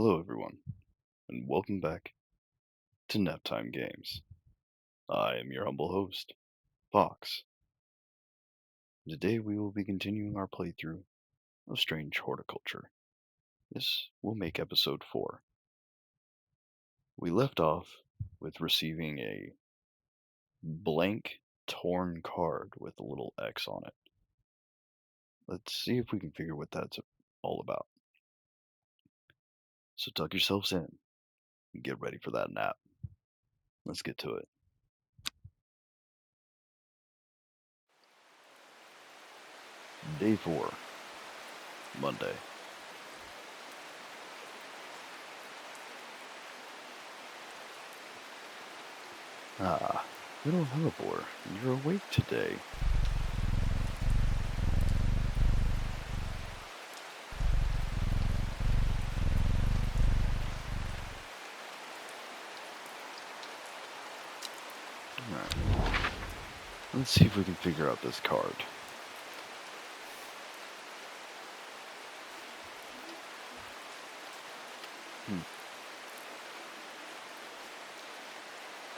Hello, everyone, and welcome back to Naptime Games. I am your humble host, Fox. Today we will be continuing our playthrough of Strange Horticulture. This will make episode 4. We left off with receiving a blank, torn card with a little X on it. Let's see if we can figure what that's all about. So tuck yourselves in and get ready for that nap. Let's get to it. Day 4, Monday. Ah, little hellebore, you're awake today. Alright, let's see if we can figure out this card. Hmm,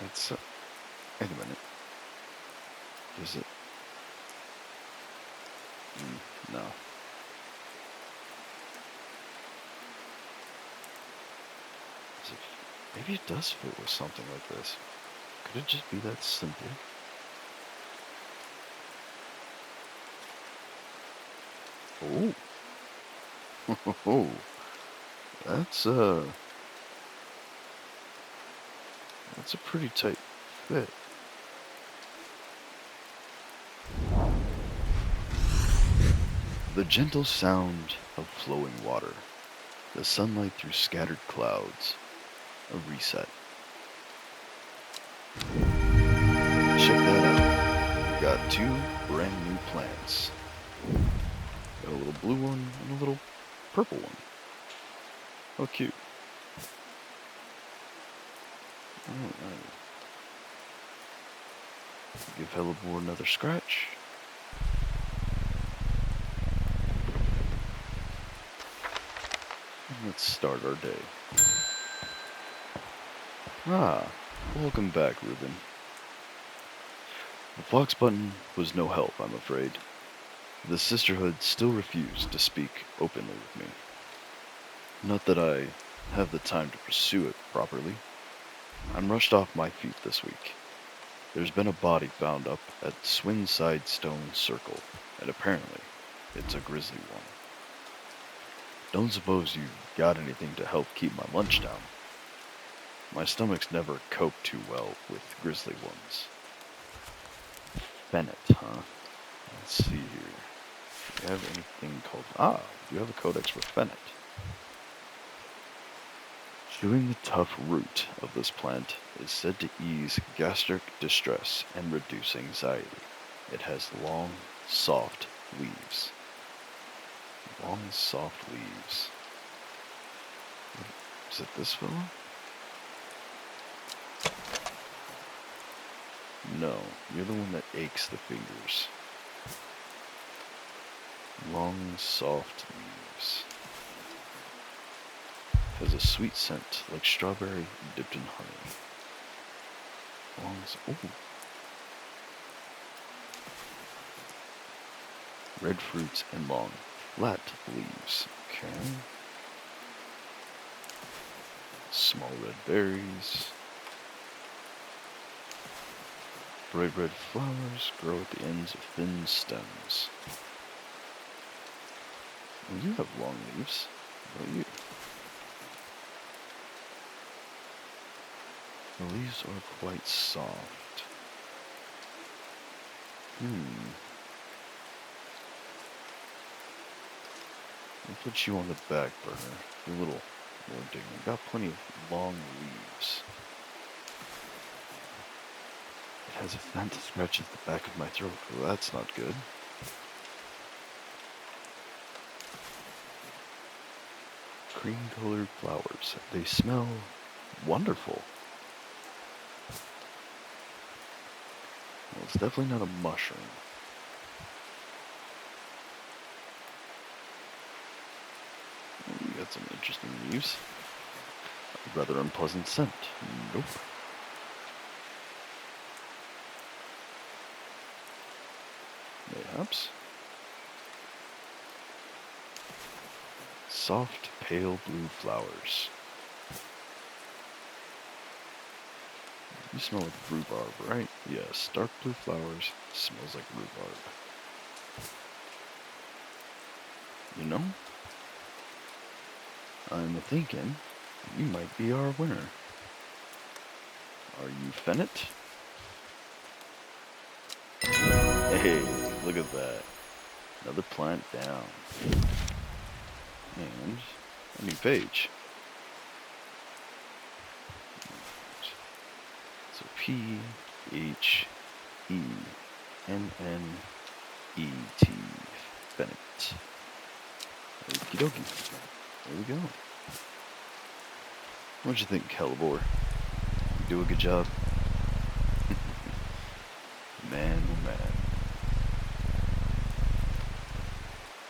it's, wait a minute, is it, no. Is it, maybe it does fit with something like this. Could it just be that simple? Oh, oh, that's, that's a pretty tight fit. The gentle sound of flowing water, the sunlight through scattered clouds, a reset. Check that out. We got two brand new plants. Got a little blue one and a little purple one. How cute. Alright. Give Hellebore another scratch. And let's start our day. Ah, welcome back, Reuben. The Fox button was no help, I'm afraid. The sisterhood still refused to speak openly with me. Not that I have the time to pursue it properly. I'm rushed off my feet this week. There's been a body found up at Swinside Stone Circle, and apparently it's a grisly one. Don't suppose you got anything to help keep my lunch down. My stomach's never coped too well with grisly ones. Fennec, huh? Let's see here. Do you have anything called... Ah, you have a codex for Fennec. Chewing the tough root of this plant is said to ease gastric distress and reduce anxiety. It has long, soft leaves. Long, soft leaves. Is it this fellow? No, you're the one that aches the fingers. Long, soft leaves. Has a sweet scent like strawberry dipped in honey. Long, ooh. Red fruits and long, flat leaves. Okay. Small red berries. Bright red flowers grow at the ends of thin stems. Well, you have long leaves, don't you? The leaves are quite soft. I'll put you on the back burner. You're a little more dignity. Got plenty of long leaves. It has a faint scratch at the back of my throat. Well, that's not good. Cream-colored flowers. They smell wonderful. Well, it's definitely not a mushroom. You got some interesting leaves. rather unpleasant scent. Nope. Mayhaps. Soft, pale blue flowers. You smell like rhubarb, right? Yes, dark blue flowers. Smells like rhubarb. You know, I'm thinking you might be our winner. Are you Fennett? Hey, look at that. Another plant down. And a new page. So Phennet. Fennett. Okie dokie. There we go. What'd you think, Hellebore? You do a good job? Man, oh man.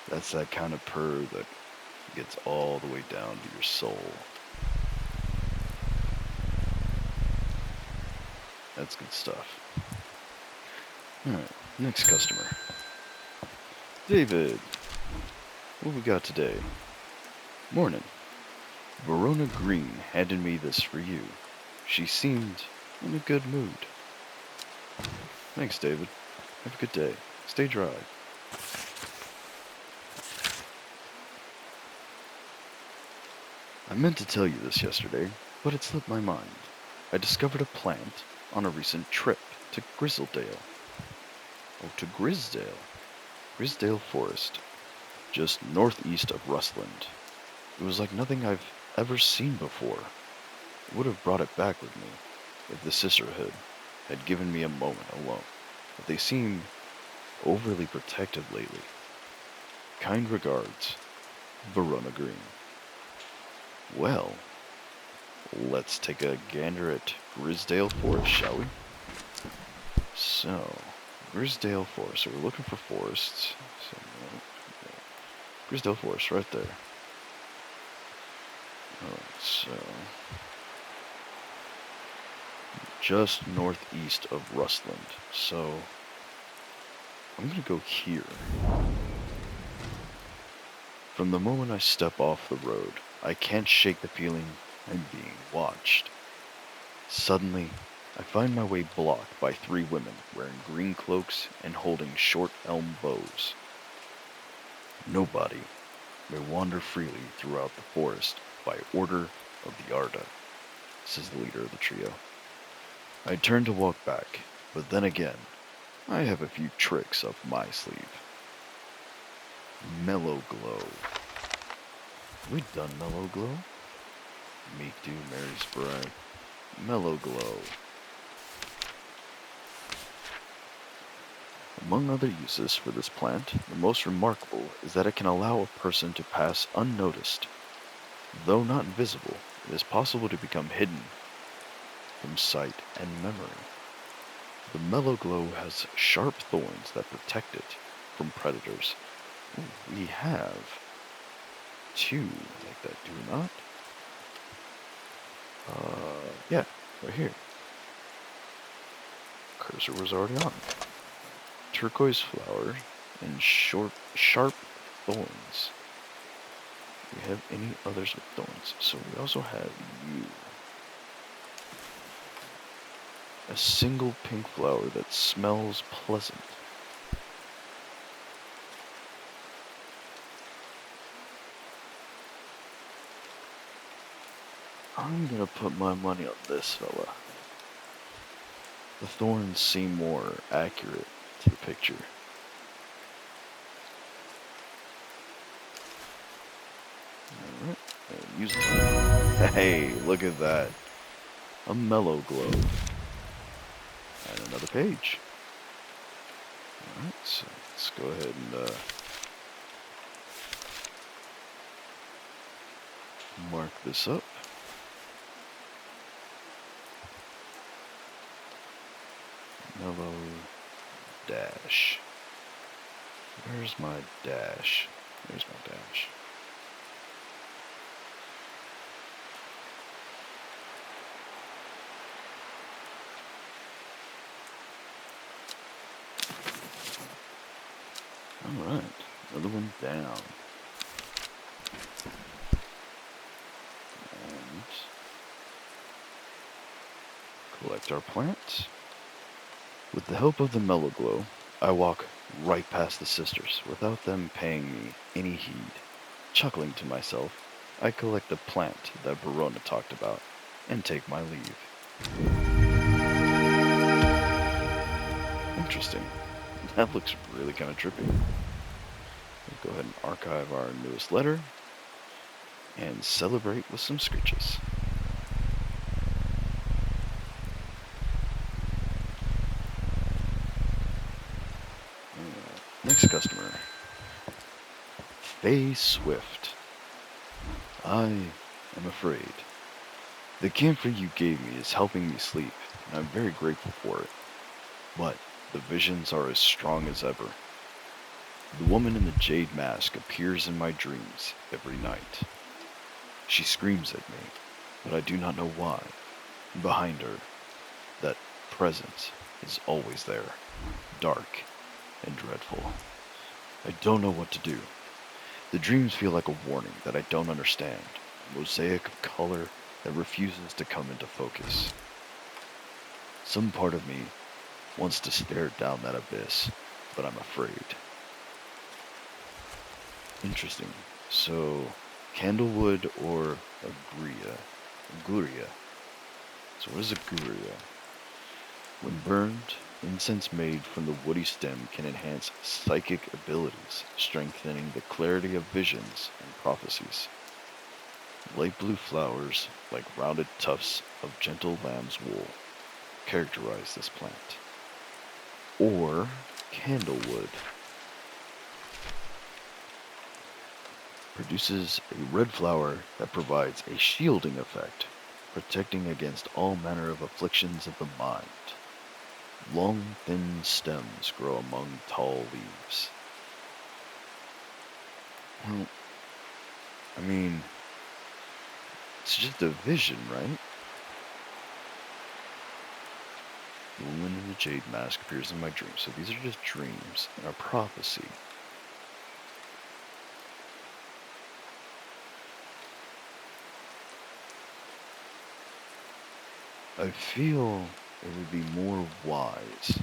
That's that kind of purr that gets all the way down to your soul. That's good stuff. Alright, next customer. David, what we got today? Morning. Verona Green handed me this for you. She seemed in a good mood. Thanks, David. Have a good day. Stay dry. I meant to tell you this yesterday, but it slipped my mind. I discovered a plant on a recent trip to Grizzledale. Oh, to Grisdale. Grisdale Forest, just northeast of Rustland. It was like nothing I've ever seen before. I would have brought it back with me if the sisterhood had given me a moment alone, but they seem overly protective lately. Kind regards, Verona Green. Well, let's take a gander at Grisdale Forest, shall we? So, Grisdale Forest. So we're looking for forests. So, Grisdale Forest, right there. Alright, so just northeast of Rustland. So I'm gonna go here. From the moment I step off the road, I can't shake the feeling I'm being watched. Suddenly, I find my way blocked by three women wearing green cloaks and holding short elm bows. Nobody may wander freely throughout the forest by order of the Arda, says the leader of the trio. I turn to walk back, but then again, I have a few tricks up my sleeve. Mellow Glow. We done Mellow Glow? Meek do Mary's bride. Mellow Glow. Among other uses for this plant, the most remarkable is that it can allow a person to pass unnoticed. Though not invisible, it is possible to become hidden from sight and memory. The Mellow Glow has sharp thorns that protect it from predators. Ooh, we have two like that, do we not? Yeah, right here. Cursor was already on. Turquoise flower and sharp thorns. Do we have any others with thorns? So we also have you. A single pink flower that smells pleasant. I'm gonna put my money on this fella. The thorns seem more accurate to the picture. Alright, use it. Hey, look at that. A Mellow Glow. And another page. Alright, so let's go ahead and mark this up. Mellow dash. Where's my dash? There's my dash. Alright, another one down. And collect our plants. With the help of the mellow glow, I walk right past the sisters without them paying me any heed. Chuckling to myself, I collect the plant that Verona talked about and take my leave. Interesting. That looks really kind of trippy. We'll go ahead and archive our newest letter and celebrate with some scritches. Next customer, Faye Swift. I am afraid. The camphor you gave me is helping me sleep, and I'm very grateful for it. But the visions are as strong as ever. The woman in the jade mask appears in my dreams every night. She screams at me, but I do not know why. Behind her, that presence is always there, dark and dreadful. I don't know what to do. The dreams feel like a warning that I don't understand, a mosaic of color that refuses to come into focus. Some part of me wants to stare down that abyss, but I'm afraid. Interesting. So, candlewood or agruria? Agruria. So what is agruria? When burned, incense made from the woody stem can enhance psychic abilities, strengthening the clarity of visions and prophecies. Light blue flowers, like rounded tufts of gentle lamb's wool, characterize this plant. Or candlewood. Produces a red flower that provides a shielding effect, protecting against all manner of afflictions of the mind. Long, thin stems grow among tall leaves. Well, I mean, it's just a vision, right? The woman in the jade mask appears in my dreams, so these are just dreams and a prophecy. I feel it would be more wise.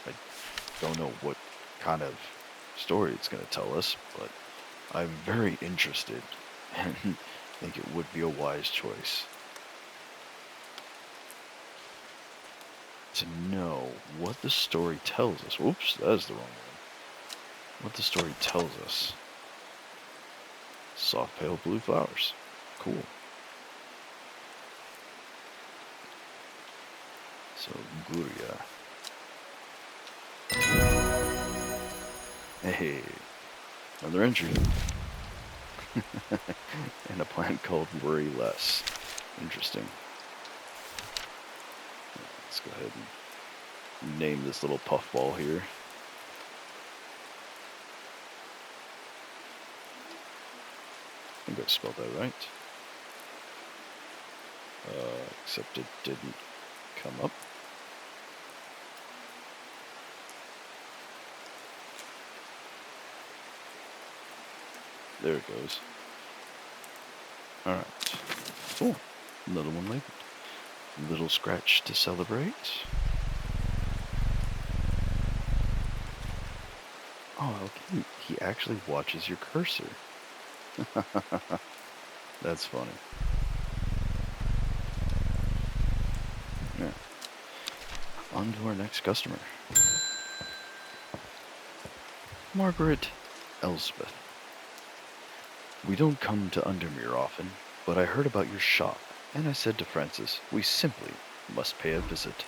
I don't know what kind of story it's going to tell us, but I'm very interested and think it would be a wise choice to know what the story tells us. Oops, that is the wrong one. What the story tells us. Soft pale blue flowers. Cool. So, Guria. Hey, another entry. And a plant called Worry Less. Interesting. Let's go ahead and name this little puffball here. I think I spelled that right. Except it didn't come up. There it goes. Alright. Oh, another one labeled. Little scratch to celebrate. Oh, how cute. He actually watches your cursor. That's funny. Yeah. On to our next customer. Margaret Elsbeth. We don't come to Undermere often, but I heard about your shop, and I said to Francis, we simply must pay a visit.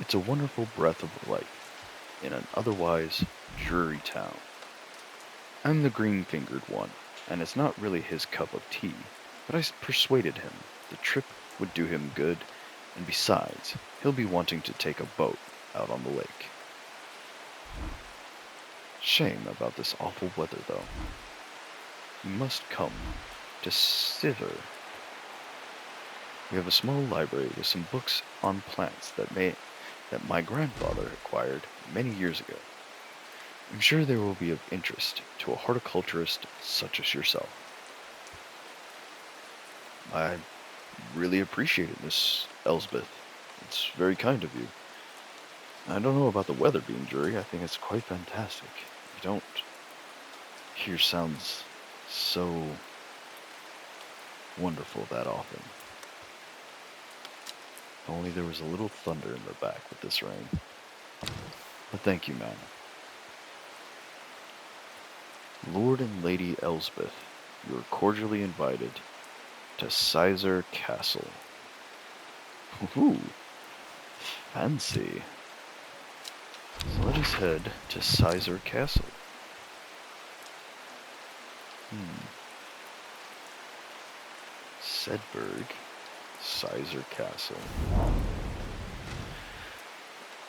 It's a wonderful breath of life in an otherwise dreary town. I'm the green-fingered one, and it's not really his cup of tea, but I persuaded him the trip would do him good, and besides, he'll be wanting to take a boat out on the lake. Shame about this awful weather, though. You must come to Sither. We have a small library with some books on plants that may that my grandfather acquired many years ago. I'm sure they will be of interest to a horticulturist such as yourself. I really appreciate it, Miss Elsbeth. It's very kind of you. I don't know about the weather being dreary. I think it's quite fantastic. You don't hear sounds so wonderful that often. If only there was a little thunder in their back with this rain. But thank you, ma'am. Lord and Lady Elsbeth, you are cordially invited to Sizer Castle. Ooh, fancy. So let us head to Sizer Castle. Sedberg, Sizer Castle.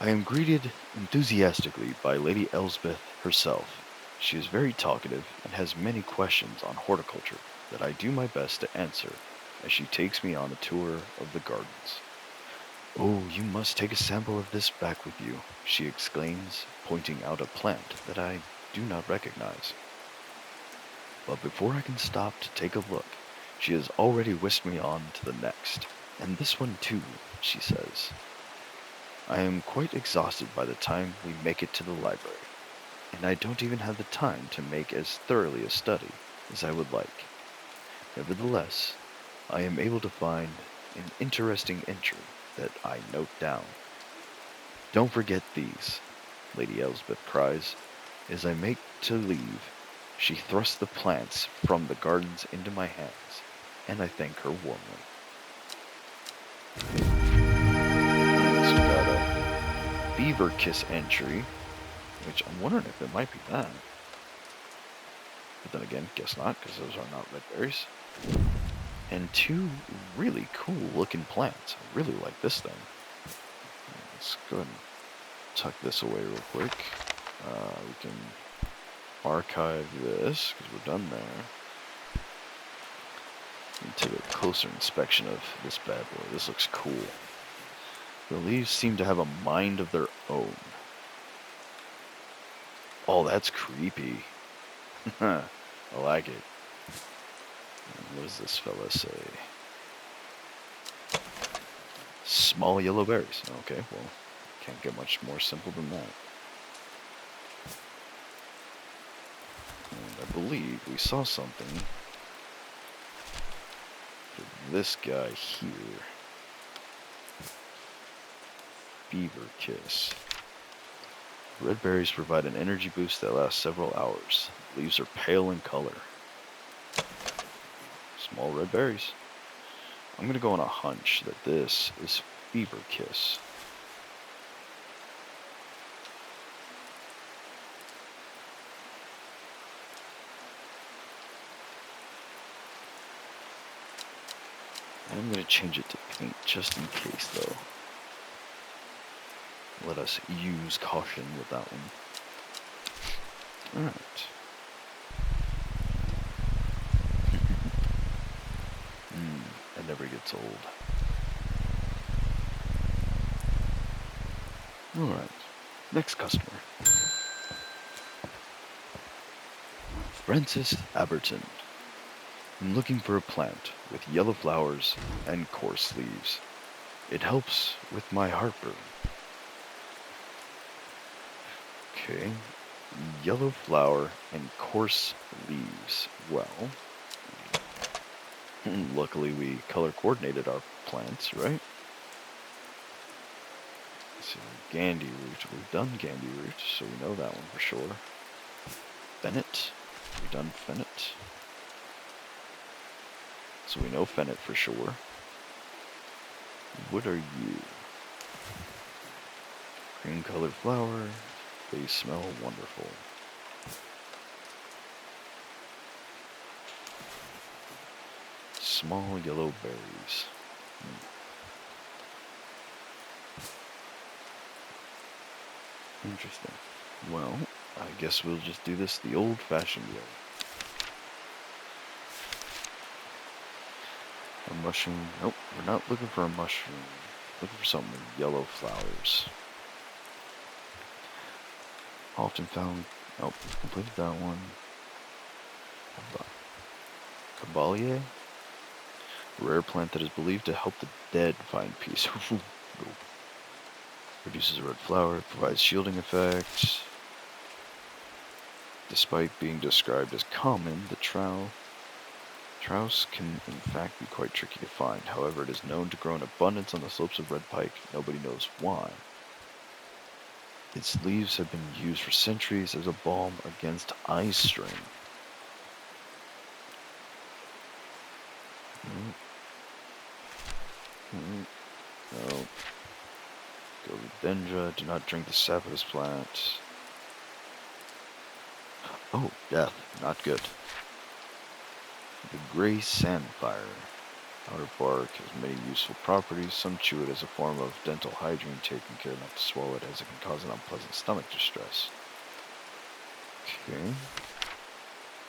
I am greeted enthusiastically by Lady Elsbeth herself. She is very talkative and has many questions on horticulture that I do my best to answer as she takes me on a tour of the gardens. Oh, you must take a sample of this back with you, she exclaims, pointing out a plant that I do not recognize. But before I can stop to take a look, she has already whisked me on to the next. And this one too, she says. I am quite exhausted by the time we make it to the library, and I don't even have the time to make as thoroughly a study as I would like. Nevertheless, I am able to find an interesting entry that I note down. Don't forget these, Lady Elsbeth cries. As I make to leave, she thrusts the plants from the gardens into my hands, and I thank her warmly. So we got a beaver kiss entry, which I'm wondering if it might be that. But then again, guess not, because those are not red berries. And two really cool looking plants. I really like this thing. Let's go ahead and tuck this away real quick. We can archive this because we're done there. And take a closer inspection of this bad boy. This looks cool. The leaves seem to have a mind of their own. Oh, that's creepy. I like it. And what does this fella say? Small yellow berries. Okay, well, can't get much more simple than that. And I believe we saw something for this guy here. Beaver Kiss. Red berries provide an energy boost that lasts several hours. The leaves are pale in color. Small red berries. I'm going to go on a hunch that this is Fever Kiss. I'm going to change it to pink just in case, though. Let us use caution with that one. Alright. It never gets old. Alright. Next customer. Francis Aberton. I'm looking for a plant with yellow flowers and coarse leaves. It helps with my heartburn. Okay. Yellow flower and coarse leaves. Well, luckily we color coordinated our plants, right? Let's see, Gandy root. We've done Gandy root, so we know that one for sure. Fennel. We've done Fennel. So we know Fennel for sure. What are you? Green colored flower. They smell wonderful. Small yellow berries. Interesting. Well, I guess we'll just do this the old-fashioned way. A mushroom. Nope, we're not looking for a mushroom. Looking for something with yellow flowers. Often found. Oh, completed that one. Cabalier? Rare plant that is believed to help the dead find peace. Produces a red flower, provides shielding effects. Despite being described as common, the Trouse can in fact be quite tricky to find. However, it is known to grow in abundance on the slopes of Red Pike. Nobody knows why. Its leaves have been used for centuries as a balm against eye strain. No. Philodendra, do not drink the sap of this plant. Oh, death, not good. The gray sandfire. Outer bark has many useful properties. Some chew it as a form of dental hygiene, taking care not to swallow it as it can cause an unpleasant stomach distress. Okay.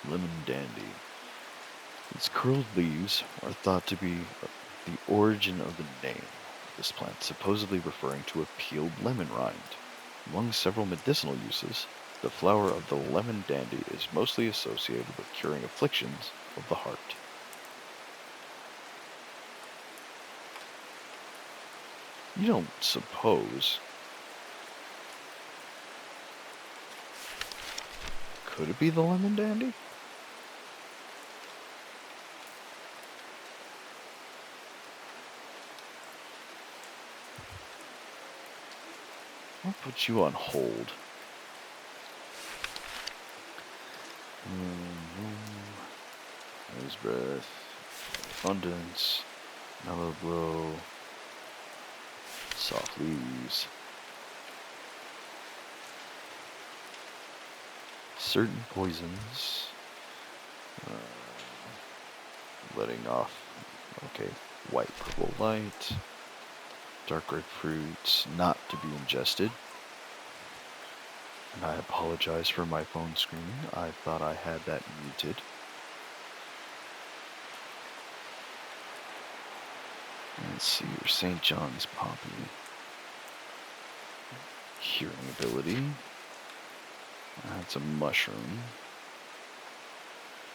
Lemon dandy. Its curled leaves are thought to be the origin of the name of this plant, supposedly referring to a peeled lemon rind. Among several medicinal uses, the flower of the lemon dandy is mostly associated with curing afflictions of the heart. You don't suppose. Could it be the lemon dandy? I'll put you on hold. Rose breath, abundance, mellow glow, soft leaves. Certain poisons. Letting off. Okay, white purple light. Dark grapefruit, not to be ingested. And I apologize for my phone screaming. I thought I had that muted. Let's see your St. John's poppy. Hearing ability. That's a mushroom.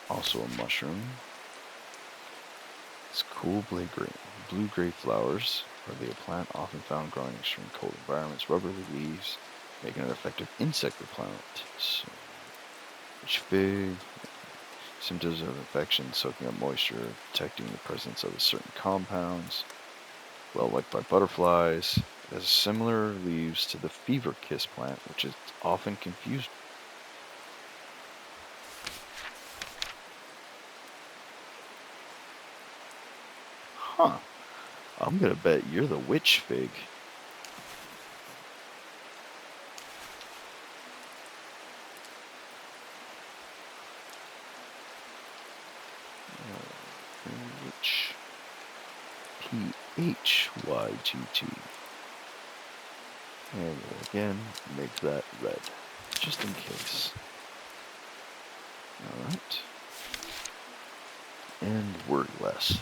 Also a mushroom. It's cool blue-gray flowers. Hardly a plant often found growing in extreme cold environments. Rubbery leaves, making an effective insect repellent. So, rich fig. Symptoms of infection, soaking up moisture, detecting the presence of certain compounds. Well liked by butterflies. It has similar leaves to the fever kiss plant, which is often confused. Huh. I'm gonna bet you're the witch fig. Witch. P-H-Y-G-T. And we'll again make that red, just in case. Alright. And worry less.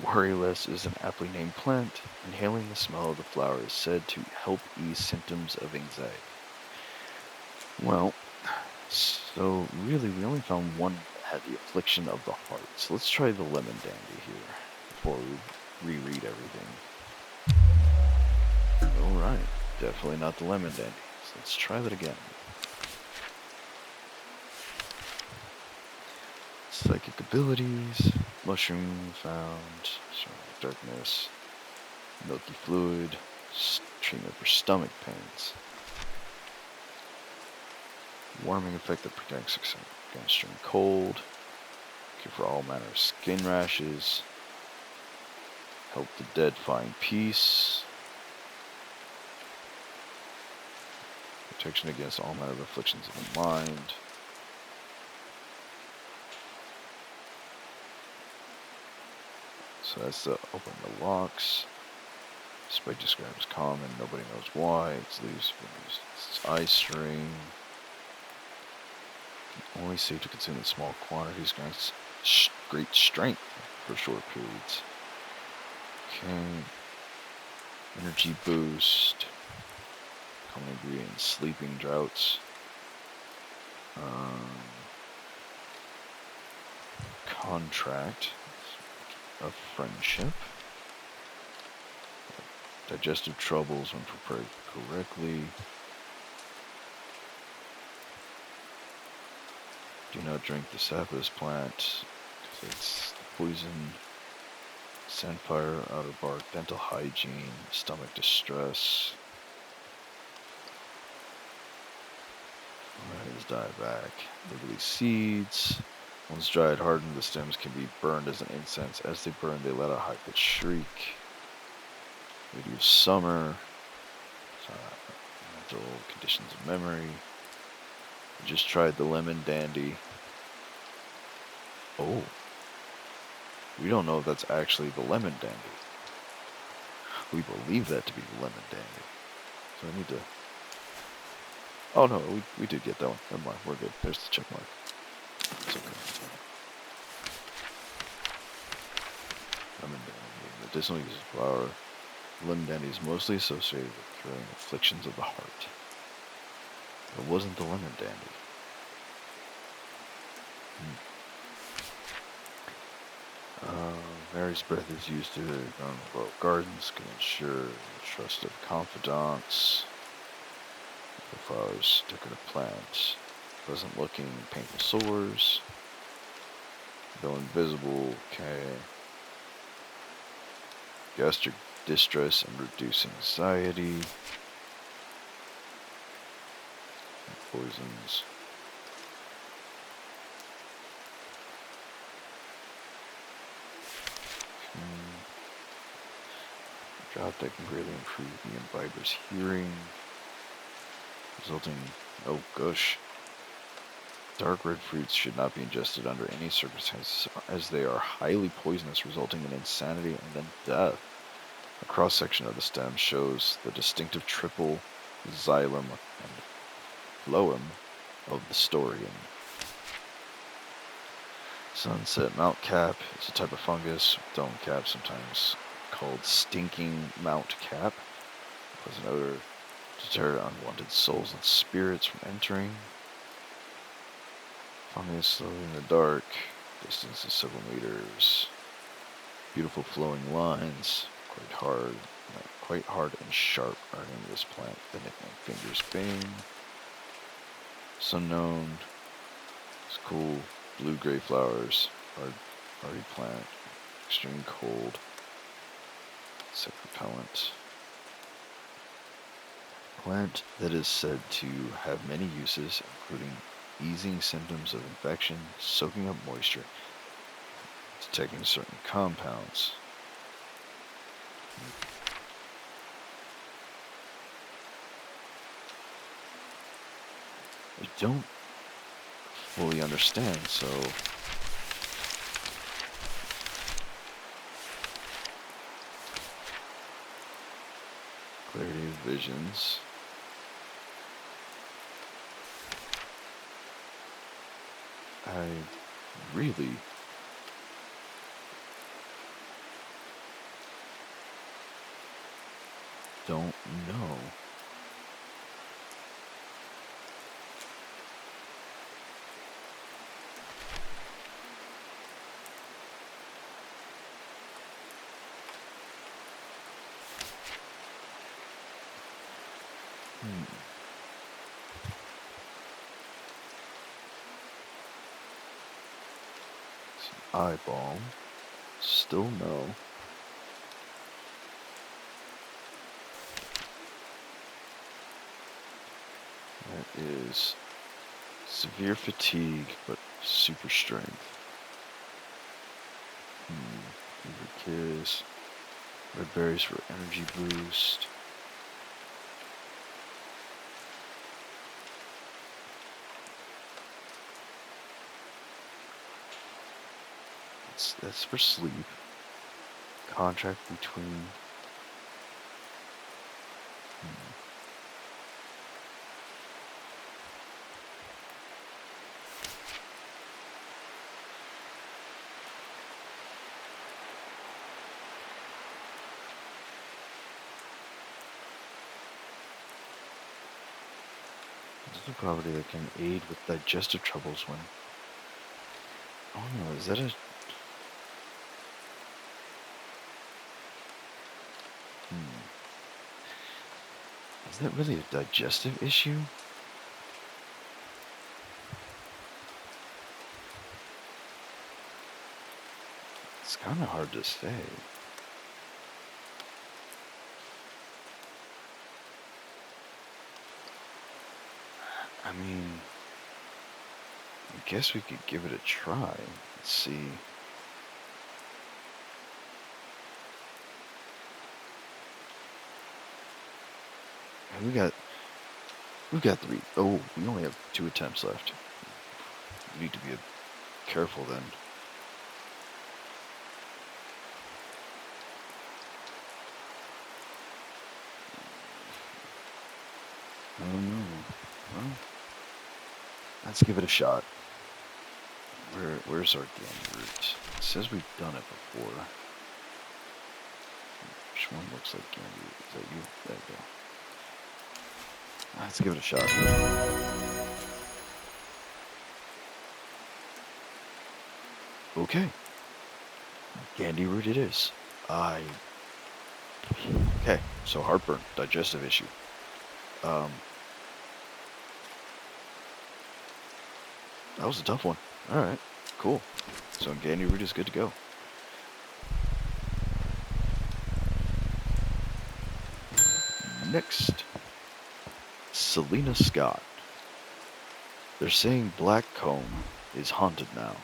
Worry less is an aptly named plant. Inhaling the smell of the flower is said to help ease symptoms of anxiety. Well, so really we only found one that had the affliction of the heart. So let's try the lemon dandy here before we reread everything. Alright, definitely not the lemon dandy. So let's try that again. Psychic abilities, mushroom found, darkness, milky fluid, treatment for stomach pains. Warming effect that protects against extreme cold, cure for all manner of skin rashes, help the dead find peace, protection against all manner of afflictions of the mind. So that's the open the locks. Despite described as common, nobody knows why. Its leaves have been used. Its eye strain. Only safe to consume in small quantities. Grants great strength for short periods. Okay. Energy boost. Common ingredient: sleeping draughts. Contract of friendship. Digestive troubles when prepared correctly. Do not drink the sap of this plant because it's poison. Sandfire, outer bark, dental hygiene, stomach distress. Alright, let's dive back. They release seeds. Once dried, hardened, the stems can be burned as an incense. As they burn, they let out a high-pitched shriek. Beauty of summer. Mental conditions of memory. I just tried the lemon dandy. Oh. We don't know if that's actually the lemon dandy. We believe that to be the lemon dandy. So I need to... Oh no, we did get that one. Never mind, we're good. There's the check mark. It's okay. Lemon dandy. Medicinal use of flower. Lemon dandy is mostly associated with curing afflictions of the heart. It wasn't the lemon dandy. Mary's breath is used to grow gardens, can ensure the trust of confidants. The flowers, decorative plants, pleasant looking, painful sores. Though invisible, okay. Gastric distress and reduce anxiety. Poisons. Drop that can greatly improve the imbiber's hearing, resulting. Oh gosh. Dark red fruits should not be ingested under any circumstances, as they are highly poisonous, resulting in insanity and then death. A cross section of the stem shows the distinctive triple xylem and phloem of the storium. Sunset mount cap is a type of fungus, dome cap, sometimes called stinking mount cap. Pleasant odor, deter unwanted souls and spirits from entering. Fungus slowly in the dark, distance is several meters. Beautiful flowing lines, quite hard and sharp are in this plant. The nickname Fingers Bane. It's unknown. It's cool. Blue-gray flowers, hardy plant, extreme cold, insect repellent. Plant that is said to have many uses, including easing symptoms of infection, soaking up moisture, detecting certain compounds. I don't fully understand, so clarity of visions. I really don't know. Eye balm. Still no. That is severe fatigue, but super strength. Fever kiss. Red berries for energy boost. That's for sleep. Contract between. This is a property that can aid with digestive troubles when. Oh no, is that a. Hmm. Is that really a digestive issue? It's kind of hard to say. I mean, I guess we could give it a try. Let's see. And we've got three. Oh, we only have 2 attempts left. We need to be careful then. Oh no. Well, let's give it a shot. Where's our game route? It says we've done it before. Which one looks like game route? Is that you? There we go. Let's give it a shot. Okay. Candy root it is. I. Okay, so heartburn, digestive issue. Um, that was a tough one. All right, cool. So candy root is good to go. Next, Selena Scott. They're saying Black Comb is haunted now.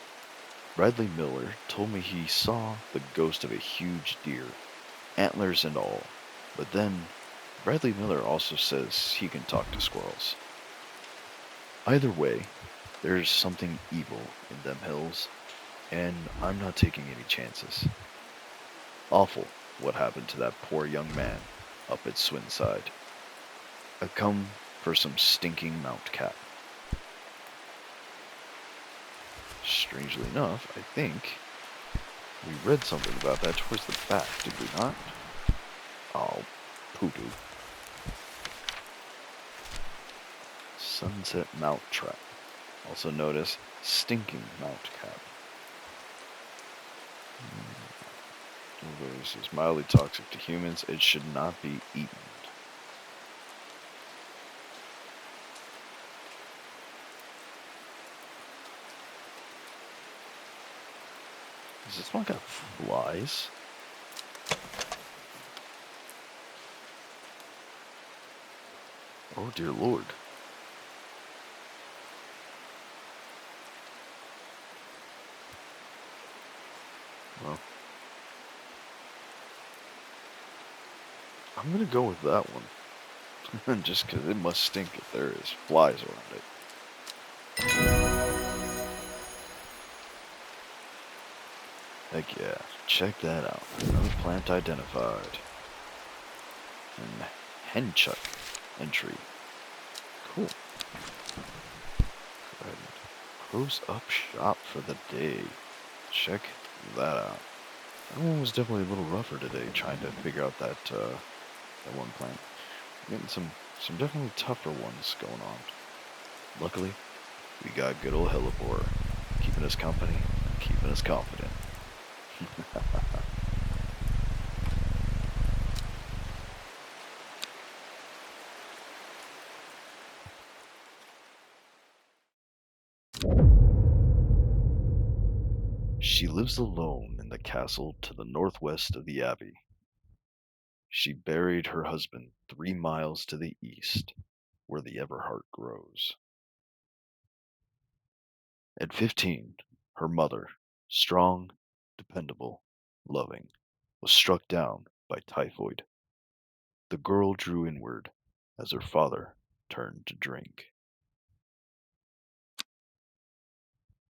Bradley Miller told me he saw the ghost of a huge deer, antlers and all. But then, Bradley Miller also says he can talk to squirrels. Either way, there's something evil in them hills, and I'm not taking any chances. Awful what happened to that poor young man up at Swinside. I come for some stinking mount cap. Strangely enough, I think we read something about that towards the back, did we not? Oh, poodoo. Sunset Mount Trap. Also notice stinking mount cap. This is mildly toxic to humans. It should not be eaten. Does this one got flies? Oh dear lord. Well, I'm gonna go with that one. Just because it must stink if there is flies around it. Heck yeah, check that out. Another plant identified. And Henchuck entry. Cool. Go ahead and close up shop for the day. Check that out. That one was definitely a little rougher today, trying to figure out that one plant. Getting some definitely tougher ones going on. Luckily, we got good old Hellebore, keeping us company, keeping us confident. She lives alone in the castle to the northwest of the abbey. She buried her husband 3 miles to the east, where the Everheart grows. At 15, her mother, strong, dependable, loving, was struck down by typhoid. The girl drew inward as her father turned to drink.